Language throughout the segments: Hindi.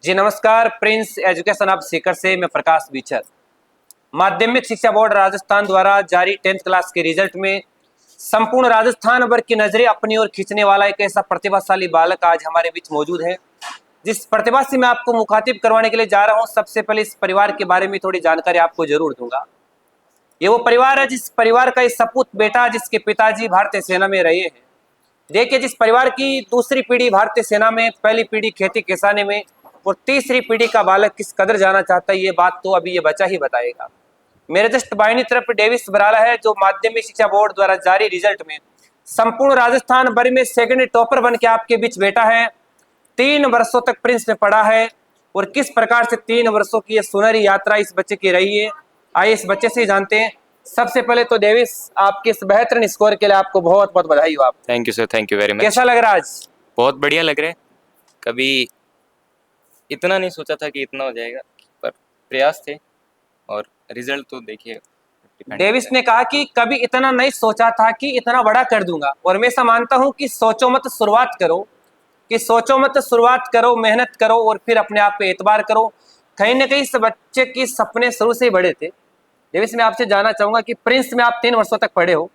जी नमस्कार, प्रिंस एजुकेशन ऑफ सीकर से मैं प्रकाश बीचर। माध्यमिक शिक्षा बोर्ड राजस्थान द्वारा जारी 10th क्लास के रिजल्ट में संपूर्ण राजस्थान भर की नजरें अपनी ओर खींचने वाला एक ऐसा प्रतिभाशाली बालक आज हमारे बीच मौजूद है, जिस प्रतिभा से मैं आपको मुखातिब करवाने के लिए जा रहा हूं। सबसे पहले इस परिवार के बारे में थोड़ी जानकारी आपको जरूर दूंगा। ये वो परिवार है जिस परिवार का एक सपूत बेटा, जिसके पिताजी भारतीय सेना में रहे हैं। देखिए, जिस परिवार की दूसरी पीढ़ी भारतीय सेना में, पहली पीढ़ी खेती किसानी में और तीसरी पीढ़ी का बालक किस कदर जाना चाहता है, ये बात तो अभी ये बच्चा ही बताएगा। मेरे जस्ट बाईनी तरफ डेविस बराला है, जो माध्यमिक शिक्षा बोर्ड द्वारा जारी रिजल्ट में संपूर्ण राजस्थान भर में सेकंड टॉपर बन के आपके बीच बैठा है। 3 वर्षों तक प्रिंस में पढ़ा है और किस प्रकार से 3 वर्षों की ये सुनहरी यात्रा इस बच्चे की रही है, आइए इस बच्चे से जानते हैं। सबसे पहले तो डेविस, आपके इस बेहतरीन स्कोर के लिए आपको बहुत बहुत बधाई हो। आप thank you sir, thank you very much. कैसा लग रहा है आज? बहुत बढ़िया लग रहा है। कभी इतना नहीं सोचा था कि इतना हो जाएगा, पर प्रयास थे और रिजल्ट तो देखिए। डेविस ने कहा कि कभी इतना नहीं सोचा था कि इतना बड़ा कर दूंगा, और मैं ऐसा मानता हूं कि सोचो मत शुरुआत करो, कि सोचो मत शुरुआत करो, मेहनत करो और फिर अपने आप पे एतबार करो। कहीं ना कहीं इस बच्चे के सपने शुरू से ही बड़े थे। डेविस, मैं आपसे जानना चाहूंगा कि प्रिंस में आप 3 वर्षों तक पढ़े हो,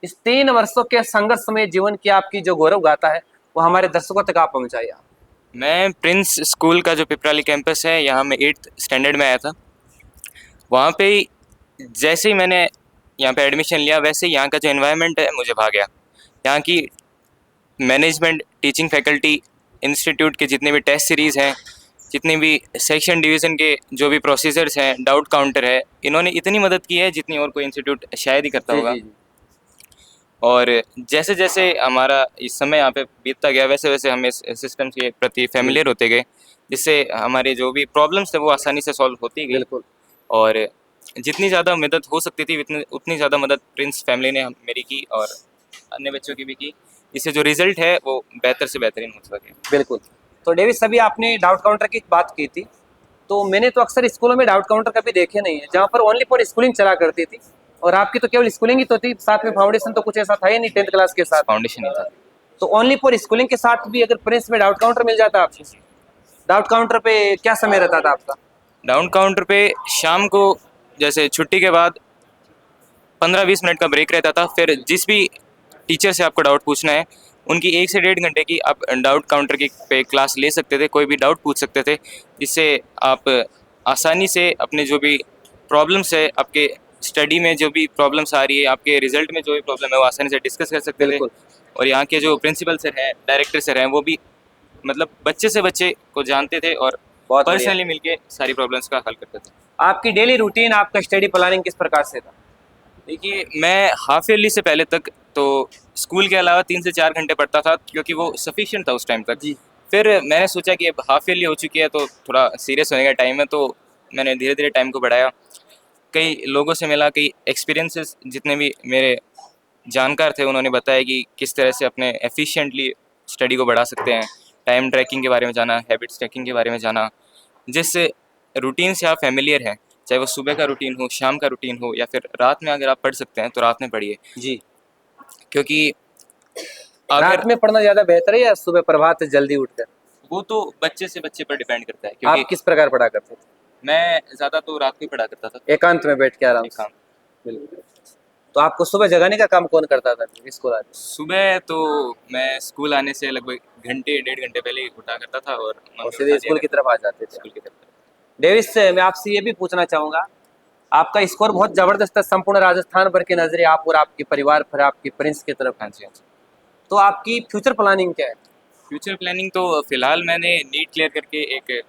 इस 3 वर्षों के संघर्षमय जीवन की आपकी जो गौरव गाथा है वो हमारे दर्शकों तक आप पहुंचाइए। मैं प्रिंस स्कूल का जो पिपराली कैंपस है, यहाँ मैं 8th स्टैंडर्ड में आया था। वहाँ पे ही जैसे ही मैंने यहाँ पे एडमिशन लिया, वैसे ही यहाँ का जो एनवायरनमेंट है मुझे भा गया। यहाँ की मैनेजमेंट, टीचिंग फैकल्टी, इंस्टीट्यूट के जितने भी टेस्ट सीरीज़ हैं, जितने भी सेक्शन डिवीज़न के जो भी प्रोसीजर्स हैं, डाउट काउंटर है, इन्होंने इतनी मदद की है जितनी और कोई इंस्टीट्यूट शायद ही करता होगा। और जैसे जैसे हमारा इस समय यहाँ पे बीतता गया, वैसे वैसे हम इस सिस्टम के प्रति फेमिलियर होते गए, जिससे हमारे जो भी प्रॉब्लम्स थे वो आसानी से सॉल्व होती गई। बिल्कुल। और जितनी ज़्यादा मदद हो सकती थी उतनी ज़्यादा मदद प्रिंस फैमिली ने मेरी की और अन्य बच्चों की भी की। इससे जो रिजल्ट है वो बेहतर से बेहतरीन हो सके। बिल्कुल। तो डेविस, अभी आपने डाउट काउंटर की बात की थी, तो मैंने तो अक्सर स्कूलों में डाउट काउंटर कभी देखे नहीं है, जहाँ पर ओनली फॉर स्कूलिंग चला करती थी, और आपकी तो केवल स्कूलिंग ही तो थी, साथ में फाउंडेशन तो कुछ ऐसा था ही नहीं 10th क्लास के साथ। फाउंडेशन ही था। तो ओनली फॉर स्कूलिंग के साथ भी अगर प्रिंस में डाउट काउंटर मिल जाता आपको, डाउट काउंटर पे क्या समय रहता था आपका? डाउट काउंटर पे शाम को जैसे छुट्टी के बाद 15-20 मिनट का ब्रेक रहता था। फिर जिस भी टीचर से आपको डाउट पूछना है, उनकी 1 से 1.5 घंटे की आप डाउट काउंटर की पे क्लास ले सकते थे, कोई भी डाउट पूछ सकते थे, जिससे आप आसानी से अपने जो भी प्रॉब्लम्स है, आपके स्टडी में जो भी प्रॉब्लम्स आ रही है, आपके रिजल्ट में जो भी प्रॉब्लम है, वो आसानी से डिस्कस कर सकते थे। और यहाँ के जो प्रिंसिपल सर हैं, डायरेक्टर सर हैं, वो भी मतलब बच्चे से बच्चे को जानते थे और बहुत पर्सनली मिलके सारी प्रॉब्लम्स का हल करते थे। आपकी डेली रूटीन, आपका स्टडी प्लानिंग किस प्रकार से था? देखिए, मैं हाफ ईयरली से पहले तक तो स्कूल के अलावा 3 से 4 घंटे पढ़ता था, क्योंकि वो सफिशिएंट था उस टाइम तक। जी। फिर मैंने सोचा कि अब हाफ ईयरली हो चुकी है तो थोड़ा सीरियस होने का टाइम है, तो मैंने धीरे धीरे टाइम को बढ़ाया। कई लोगों से मिला, कई एक्सपीरियंसेस जितने भी मेरे जानकार थे उन्होंने बताया कि किस तरह से अपने एफिशिएंटली स्टडी को बढ़ा सकते हैं। टाइम ट्रैकिंग के बारे में जाना, हैबिट्स ट्रैकिंग के बारे में जाना, जिससे रूटीन से आप फैमिलियर हैं। चाहे वो सुबह का रूटीन हो, शाम का रूटीन हो, या फिर रात में अगर आप पढ़ सकते हैं तो रात में पढ़िए। जी। क्योंकि रात अगर में पढ़ना ज्यादा बेहतर है या सुबह प्रभात से जल्दी उठकर? वो तो बच्चे से बच्चे पर डिपेंड करता है, क्योंकि आप किस प्रकार पढ़ा करते थे? मैं ज़्यादा तो रात को ही पढ़ा करता था। एकांत में बैठ के आराम से? एकांत। बिल्कुल। तो आपको सुबह जगाने का काम कौन करता था स्कूल आते? सुबह तो मैं स्कूल आने से लगभग घंटे 1.5 घंटे पहले ही उठा करता था और और सीधे स्कूल की तरफ आ जाते थे? स्कूल की तरफ। डेविस, मैं आपसे ये भी पूछना चाहूंगा, आपका स्कोर बहुत जबरदस्त है, संपूर्ण राजस्थान भर की नजरें आप और आपके परिवार पर आपके प्रिंस की तरफ। हाँ जी, हाँ जी। तो आपकी फ्यूचर प्लानिंग क्या है? फ्यूचर प्लानिंग तो फिलहाल मैंने नीट क्लियर करके एक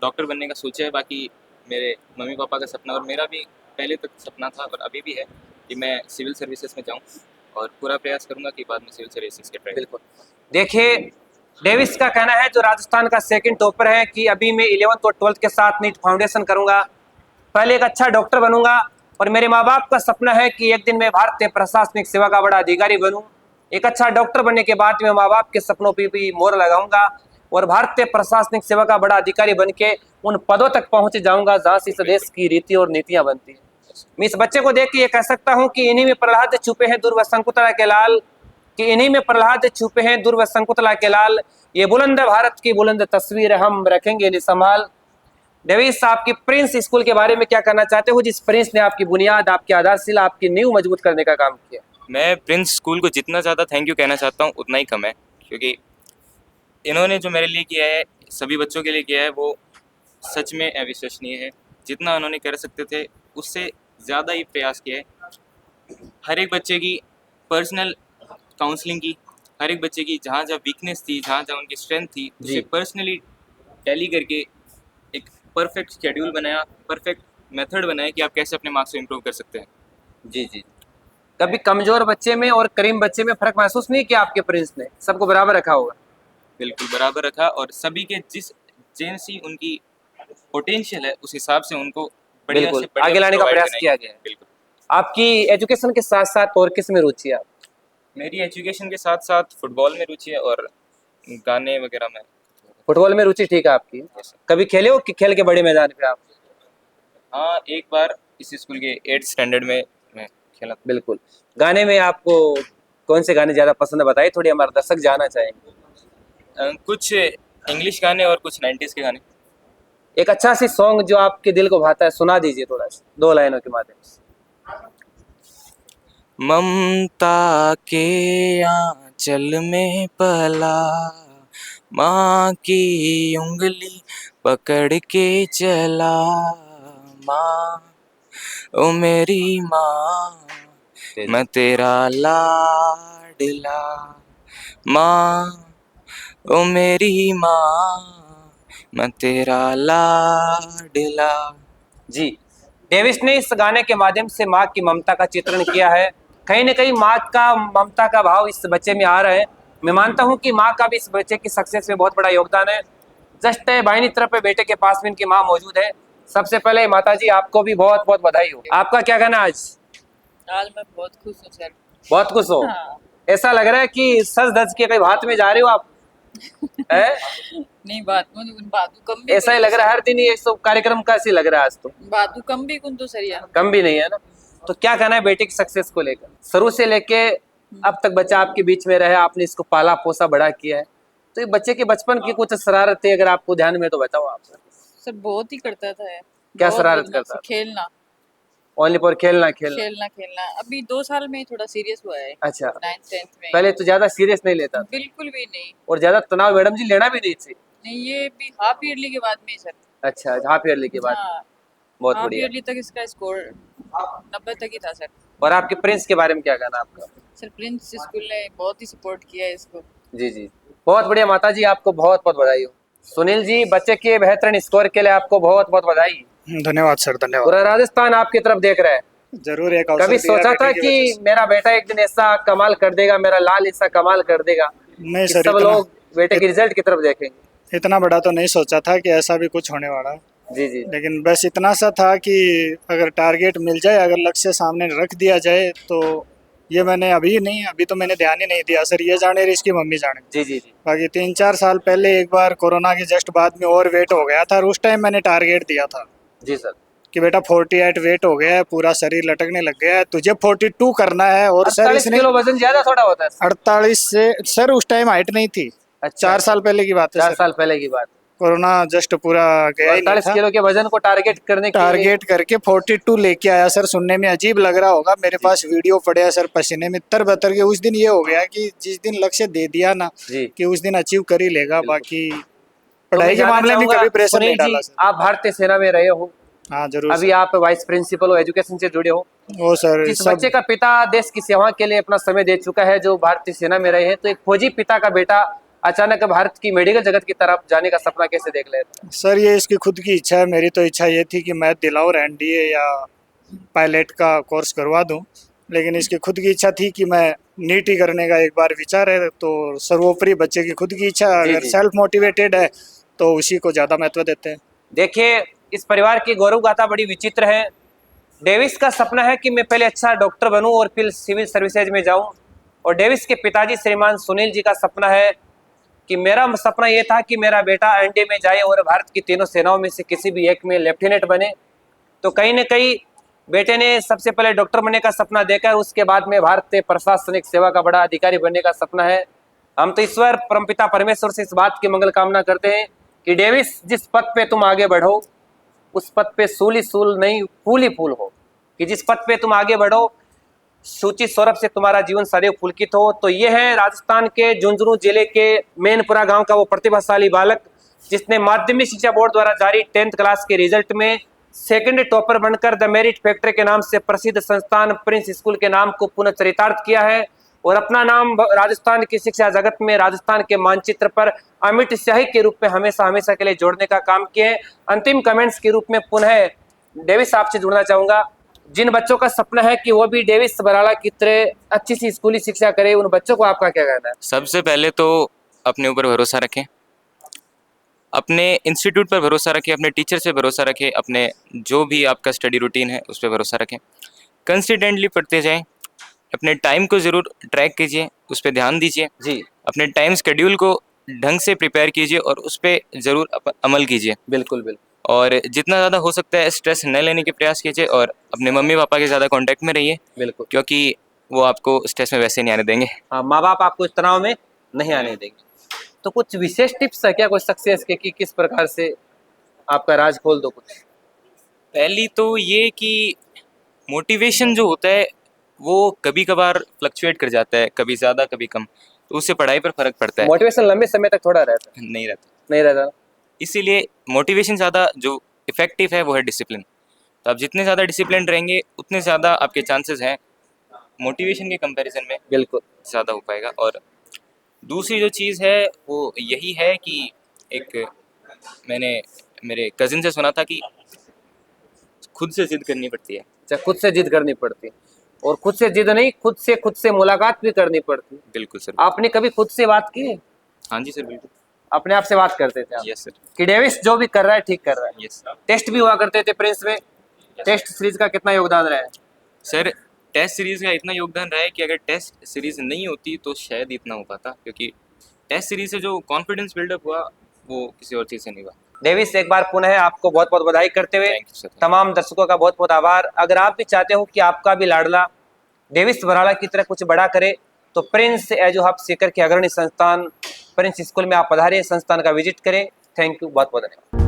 डॉक्टर बनने का सोचा है। बाकी मेरे मम्मी पापा का सपना और मेरा भी पहले तक सपना था और अभी भी है कि मैं सिविल सर्विसेज में जाऊं, और पूरा प्रयास करूंगा कि बाद में सिविल सर्विसेज के ट्राई। बिल्कुल। देखिए, डेविस का कहना है, जो राजस्थान का सेकंड टॉपर है, कि अभी मैं 11th और 12th के साथ नीट फाउंडेशन करूंगा, पहले एक अच्छा डॉक्टर बनूंगा, और मेरे माँ बाप का सपना है कि एक दिन मैं भारतीय प्रशासनिक सेवा का बड़ा अधिकारी बनूं। एक अच्छा डॉक्टर बनने के बाद मैं माँ बाप के सपनों पर भी मोहर लगाऊंगा और भारतीय प्रशासनिक सेवा का बड़ा अधिकारी बन के उन पदों तक पहुंच जाऊंगा जहां से इस देश की रीति और नीतियां बनती हैं। मैं इस बच्चे को देख के ये कह सकता हूं कि इन्हीं में प्रहलाद छुपे हैं दूर व शंकुतला के लाल, कि इन्हीं में प्रहलाद छुपे हैं दूर व शंकुतला के लाल। ये बुलंद भारत की बुलंद तस्वीर हम रखेंगे इन्हें संभाल। डेविस, आपकी प्रिंस स्कूल के बारे में क्या करना चाहते हो, जिस प्रिंस ने आपकी बुनियाद, आपकी आधारशिला, आपकी नींव मजबूत करने का काम किया? मैं प्रिंस स्कूल को जितना ज़्यादा थैंक यू कहना चाहता हूँ उतना ही कम है, क्योंकि इन्होंने जो मेरे लिए किया है, सभी बच्चों के लिए किया है, वो सच में अविश्वसनीय है। जितना उन्होंने कर सकते थे उससे ज़्यादा ही प्रयास किया है। हर एक बच्चे की पर्सनल काउंसलिंग की, हर एक बच्चे की जहाँ जहाँ वीकनेस थी, जहाँ जहाँ उनकी स्ट्रेंथ थी, उसे जी। पर्सनली टैली करके एक परफेक्ट शेड्यूल बनाया, परफेक्ट मेथड बनाया कि आप कैसे अपने मार्क्स को इम्प्रूव कर सकते हैं। जी जी। कभी कमजोर बच्चे में और करीम बच्चे में फर्क महसूस नहीं किया आपके प्रिंस ने? सबको बराबर रखा होगा। बिल्कुल बराबर रखा, और सभी के जिस जैसी उनकी पोटेंशियल है उस हिसाब से उनको बढ़िया बिल्कुल से बढ़िया आगे लाने का प्रोवाइड प्रयास कराएंगे। किया गया है। बिल्कुल। आपकी एजुकेशन के साथ साथ और किस में रुचि है आप? मेरी एजुकेशन के साथ साथ फुटबॉल में रुचि है और गाने वगैरह में। फुटबॉल में रुचि ठीक है आपकी। Yes, sir। कभी खेले हो कि खेल के बड़े मैदान पे आप? हाँ, एक बार इस स्कूल के 8th स्टैंडर्ड में मैं खेला था। बिल्कुल। गाने में आपको कौन से गाने ज्यादा पसंद है, बताइए, थोड़ी हमारे दर्शक जानना चाहेंगे। कुछ इंग्लिश गाने और कुछ 90s के गाने। एक अच्छा सी सॉन्ग जो आपके दिल को भाता है, सुना दीजिए थोड़ा सा, 2 लाइनों के माध्यम से। ममता के आंचल में पला, माँ की उंगली पकड़ के चला, माँ ओ मेरी माँ मैं तेरा लाडला, माँ ओ मेरी माँ मैं तेरा लाडला। जी। डेविस ने इस गाने के माध्यम से माँ की ममता का चित्रण किया है। कहीं ना कहीं माँ का ममता का भाव इस बच्चे में आ रहा है। मैं मानता हूँ कि माँ का भी इस बच्चे की सक्सेस में बहुत बड़ा योगदान है। जस्ट बाहिनी तरफ पे बेटे के पास में इनकी माँ मौजूद है। सबसे पहले माता जी, आपको भी बहुत बहुत बधाई हो। आपका क्या कहना है आज? आज मैं बहुत खुश हूँ सर। बहुत खुश हो? हाँ। ऐसा लग रहा है कि सज धज के कहीं बात में जा रहे हो आप, है? नहीं बातू कम भी ऐसा ही लग रहा है हर दिन ये सब कार्यक्रम का ऐसे लग रहा है आज तो। बातू कम भी कुन तो सरिया। कम भी नहीं है ना। तो क्या कहना है बेटे की सक्सेस को लेकर? शुरू से लेके अब तक बच्चा आपके बीच में रहे, आपने इसको पाला पोसा बड़ा किया है, तो ये बच्चे के बचपन की कुछ शरारतें अगर आपको ध्यान में तो बताओ आप। सर बहुत ही करता था है। क्या बहुत शरारत बदमाशी, करता था? खेलना ओनली फॉर खेलना खेलना? खेलना खेलना। अभी 2 साल में थोड़ा सीरियस हुआ है। अच्छा। 9th 10th में। पहले तो ज्यादा सीरियस नहीं लेता था, बिल्कुल भी नहीं। और ज्यादा तनाव मैडम जी लेना भी नहीं चाहिए। नहीं, ये भी हाफ ईयरली के बाद में ही सर। अच्छा, हाफ ईयरली के बाद? हाँ, बहुत हाफ बढ़िया। ईयरली तक इसका स्कोर 90 तक ही था सर। और आपके प्रिंस के बारे में क्या कहना आपका? सर प्रिंस स्कूल ने बहुत ही सपोर्ट किया है इसको। जी जी, बहुत बढ़िया माता जी, आपको बहुत बहुत बधाई हो। सुनील जी, बच्चे के बेहतरीन स्कोर के लिए आपको बहुत बहुत बधाई। धन्यवाद सर, धन्यवाद। पूरा राजस्थान आपकी तरफ देख रहा है। जरूर एक अवसर कभी दिया सोचा था बेटे की वजह कि से। मेरा बेटा एक दिन ऐसा कमाल कर देगा, मेरा लाल ऐसा कमाल कर देगा नहीं कि सर, सब लोग बेटे के रिजल्ट की तरफ देखेंगे? इतना बड़ा तो नहीं सोचा था कि ऐसा भी कुछ होने वाला है, जी जी। लेकिन बस इतना सा था कि अगर टारगेट मिल जाए, अगर लक्ष्य सामने रख दिया जाए, तो ये मैंने अभी तो मैंने ध्यान ही नहीं दिया सर। ये जाने और इसकी मम्मी जाने। जी जी जी। बाकी 3-4 साल पहले एक बार कोरोना के जस्ट बाद में ओवर वेट हो गया था, और उस टाइम मैंने टारगेट दिया था जी सर। कि बेटा 48 वेट हो गया है, पूरा शरीर लटकने लग गया है, तुझे 42 करना है। और सर 48 इसने किलो वजन ज्यादा थोड़ा होता है? 48 से सर उस टाइम हाइट नहीं थी। अच्छा, 4 साल पहले की बात है 4 सर। साल पहले की बात। कोरोना जस्ट पूरा गया ही नहीं 48 था। किलो के वजन को टारगेट करने के लिए टारगेट करके 42 लेके आया सर। सुनने में अजीब लग रहा होगा, मेरे पास वीडियो पड़े हैं सर, पसीने में तर बतर के। उस दिन ये हो गया कि जिस दिन लक्ष्य दे दिया ना, जी। कि उस दिन अचीव कर ही लेगा। बिल्कुल। बाकी तो पढ़ाई मैं के जानना मामले में चाहूंगा, कभी प्रेशर नहीं सुनील जी, डाला सर। आप भारतीय सेना में रहे हो, हाँ जरूर अभी सर। आप वाइस प्रिंसिपल हो, एजुकेशन से जुड़े हो। वो सर जिस सब बच्चे का पिता देश की सेवा के लिए अपना समय दे चुका है, जो भारतीय सेना में रहे हैं, तो एक फौजी पिता का बेटा अचानक भारत की मेडिकल जगत की तरफ जाने का सपना कैसे देख लेता? सर, ये इसकी खुद की इच्छा है। मेरी तो इच्छा ये थी कि मैं दिलावर एनडीए या पायलट का कोर्स करवा दूं, लेकिन इसकी खुद की इच्छा थी कि मैं नीट ही करने का एक बार विचार है। तो सर्वोपरि बच्चे की खुद की इच्छा, जी, अगर जी। सेल्फ मोटिवेटेड है तो उसी को ज़्यादा महत्व देते हैं। देखिए, इस परिवार की गौरव गाथा बड़ी विचित्र है। डेविस का सपना है कि मैं पहले अच्छा डॉक्टर बनूं और फिर सिविल सर्विसेज में जाऊं, और डेविस के पिताजी श्रीमान सुनील जी का सपना है कि मेरा सपना ये था कि मेरा बेटा एनडीए में जाए और भारत की तीनों सेनाओं में से किसी भी एक में लेफ्टिनेंट बने। तो कहीं न कहीं बेटे ने सबसे पहले डॉक्टर बनने का सपना देखा, उसके बाद में भारतीय प्रशासनिक सेवा का बड़ा अधिकारी बनने का सपना है। हम तो ईश्वर परमपिता परमेश्वर से इस बात की मंगल कामना करते हैं कि डेविस जिस पथ पे तुम आगे बढ़ो उस पथ पे सूल ही सूल नहीं फूल ही फूल हो, कि जिस पथ पे तुम आगे बढ़ो सूची सौरभ से तुम्हारा जीवन सदैव पुलकित हो। तो ये है राजस्थान के झुंझुनू जिले के मैनपुरा गांव का वो प्रतिभाशाली बालक जिसने माध्यमिक शिक्षा बोर्ड द्वारा जारी 10th क्लास के रिजल्ट में सेकंड टॉपर बनकर द मेरिट फैक्ट्री के नाम से प्रसिद्ध संस्थान प्रिंस स्कूल के नाम को पुनः चरितार्थ किया है और अपना नाम राजस्थान की शिक्षा जगत में राजस्थान के मानचित्र पर अमिट स्याही के रूप में हमेशा हमेशा के लिए जोड़ने का काम किए हैं। अंतिम कमेंट्स के रूप में पुनः डेविस आपसे जुड़ना चाहूंगा। जिन बच्चों का सपना है कि वो भी डेविस बराला की तरह अच्छी सी स्कूली शिक्षा करे, उन बच्चों को आपका क्या कहना है? सबसे पहले तो अपने ऊपर भरोसा रखें, अपने इंस्टीट्यूट पर भरोसा रखें, अपने टीचर से भरोसा रखें, अपने जो भी आपका स्टडी रूटीन है उस पर भरोसा रखें, कंसिस्टेंटली पढ़ते जाएं, अपने टाइम को ज़रूर ट्रैक कीजिए, उस पर ध्यान दीजिए जी अपने टाइम शेड्यूल को ढंग से प्रिपेयर कीजिए और उस पर ज़रूर अमल कीजिए। बिल्कुल बिल्कुल। और जितना ज़्यादा हो सकता है स्ट्रेस न लेने के प्रयास कीजिए और अपने मम्मी पापा के ज़्यादा कांटेक्ट में रहिए, बिल्कुल क्योंकि वो आपको स्ट्रेस में वैसे नहीं आने देंगे। हाँ, माँ बाप आपको इस तनाव में नहीं आने देंगे। तो कुछ विशेष टिप्स है क्या कोई सक्सेस के कि किस प्रकार से आपका राज खोल दो कुछ? पहली तो ये कि मोटिवेशन जो होता है वो कभी कभार फ्लक्चुएट कर जाता है, कभी ज़्यादा कभी कम, तो उससे पढ़ाई पर फर्क पड़ता है। मोटिवेशन लंबे समय तक थोड़ा रहता है, नहीं रहता, नहीं रहता। इसीलिए मोटिवेशन ज़्यादा जो इफेक्टिव है वो है डिसिप्लिन। तो आप जितने ज़्यादा डिसिप्लिन रहेंगे उतने ज़्यादा आपके चांसेस हैं मोटिवेशन के कंपैरिजन में बिल्कुल ज़्यादा हो पाएगा। और दूसरी जो चीज़ है वो यही है कि एक मैंने मेरे कज़िन से सुना था कि खुद से जिद करनी पड़ती है। अच्छा, खुद से जिद करनी पड़ती है और खुद से जिद नहीं, खुद से मुलाकात भी करनी पड़ती है। बिल्कुल सर। आपने कभी खुद से बात की है? हाँ जी सर, बिल्कुल। अपने आप से बात करते थे आप यस सर। कि डेविस जो भी कर रहा है ठीक कर रहा है? यस टेस्ट भी हुआ करते थे प्रिंस में, टेस्ट सीरीज का कितना योगदान रहा है? सर, टेस्ट सीरीज़ का इतना योगदान रहा है कि अगर टेस्ट सीरीज़ नहीं होती तो शायद इतना हो पाता, क्योंकि टेस्ट सीरीज़ से जो कॉन्फिडेंस बिल्डअप हुआ वो किसी और चीज़ से नहीं हुआ। डेविस एक बार पुनः आपको बहुत बहुत बधाई करते हुए थैंक यू सर। तमाम दर्शकों का बहुत बहुत आभार। अगर आप भी चाहते हो कि आपका भी लाडला डेविस बराला की तरह कुछ बड़ा करे तो प्रिंस एजू हब सीकर के अग्रणी संस्थान प्रिंस स्कूल में आप पधारिए, संस्थान का विजिट करें। थैंक यू, बहुत बहुत धन्यवाद।